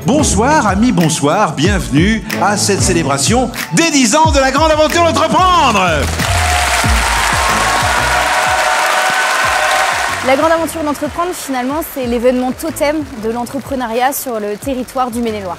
Bonsoir amis, bonsoir, bienvenue à cette célébration des 10 ans de la grande aventure d'entreprendre. La grande aventure d'entreprendre, finalement, c'est l'événement totem de l'entrepreneuriat sur le territoire du Maine-et-Loire.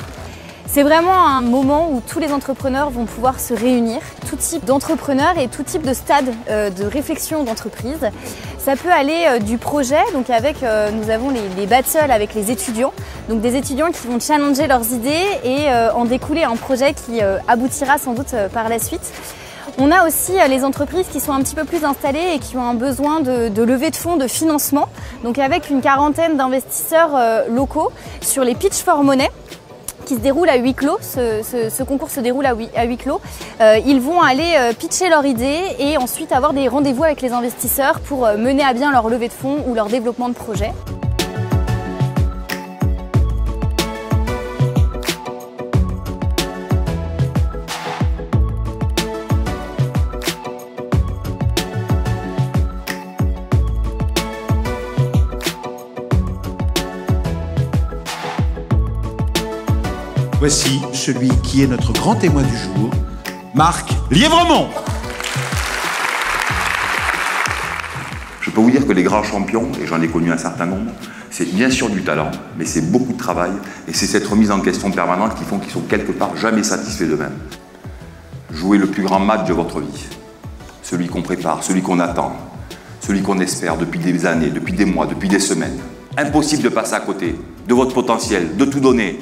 C'est vraiment un moment où tous les entrepreneurs vont pouvoir se réunir, tout type d'entrepreneurs et tout type de stade de réflexion d'entreprise. Ça peut aller du projet, donc nous avons les battles avec les étudiants, donc des étudiants qui vont challenger leurs idées et en découler un projet qui aboutira sans doute par la suite. On a aussi les entreprises qui sont un petit peu plus installées et qui ont un besoin de levée de fonds, de financement, donc avec une quarantaine d'investisseurs locaux sur les Pitch for Money, qui se déroule à huis clos. Ce concours se déroule à huis clos. Ils vont aller pitcher leur idée et ensuite avoir des rendez-vous avec les investisseurs pour mener à bien leur levée de fonds ou leur développement de projet. Voici celui qui est notre grand témoin du jour, Marc Lièvremont. Je peux vous dire que les grands champions, et j'en ai connu un certain nombre, c'est bien sûr du talent, mais c'est beaucoup de travail, et c'est cette remise en question permanente qui font qu'ils sont quelque part jamais satisfaits d'eux-mêmes. Jouez le plus grand match de votre vie, celui qu'on prépare, celui qu'on attend, celui qu'on espère depuis des années, depuis des mois, depuis des semaines. Impossible de passer à côté de votre potentiel, de tout donner.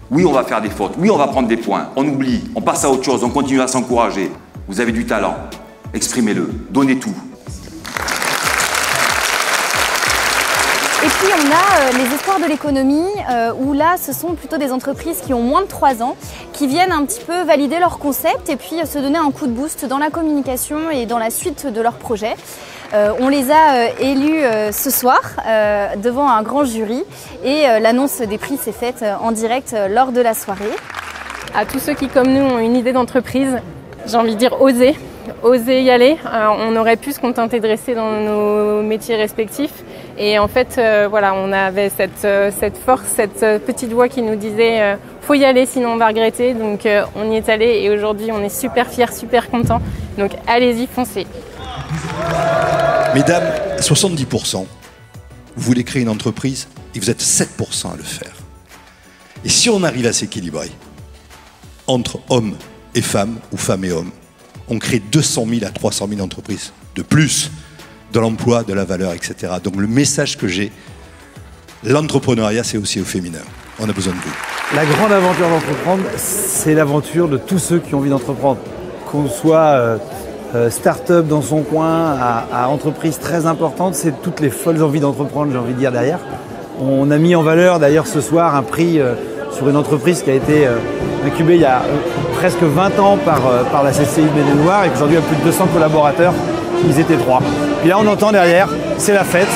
Oui, on va faire des fautes, oui, on va prendre des points, on oublie, on passe à autre chose, on continue à s'encourager. Vous avez du talent, exprimez-le, donnez tout. Et puis on a les espoirs de l'économie, où là ce sont plutôt des entreprises qui ont moins de 3 ans, qui viennent un petit peu valider leur concept et puis se donner un coup de boost dans la communication et dans la suite de leur projet. On les a élus ce soir devant un grand jury et l'annonce des prix s'est faite en direct lors de la soirée. À tous ceux qui, comme nous, ont une idée d'entreprise, j'ai envie de dire oser y aller. On aurait pu se contenter de rester dans nos métiers respectifs. Et en fait, voilà, on avait cette force, cette petite voix qui nous disait faut y aller sinon on va regretter. Donc on y est allé et aujourd'hui on est super fiers, super contents. Donc allez-y, foncez. Mesdames, 70%, vous voulez créer une entreprise et vous êtes 7% à le faire. Et si on arrive à s'équilibrer entre hommes et femmes ou femmes et hommes, on crée 200 000 à 300 000 entreprises de plus, de l'emploi, de la valeur, etc. Donc le message que j'ai, l'entrepreneuriat c'est aussi au féminin. On a besoin de vous. La grande aventure d'entreprendre, c'est l'aventure de tous ceux qui ont envie d'entreprendre. Qu'on soit start-up dans son coin, à entreprise très importante, c'est toutes les folles envies d'entreprendre, j'ai envie de dire derrière. On a mis en valeur d'ailleurs ce soir un prix sur une entreprise qui a été incubée il y a presque 20 ans par la CCI de Maine-et-Loire et qu'aujourd'hui a plus de 200 collaborateurs, ils étaient 3. Puis là on entend derrière, c'est la fête.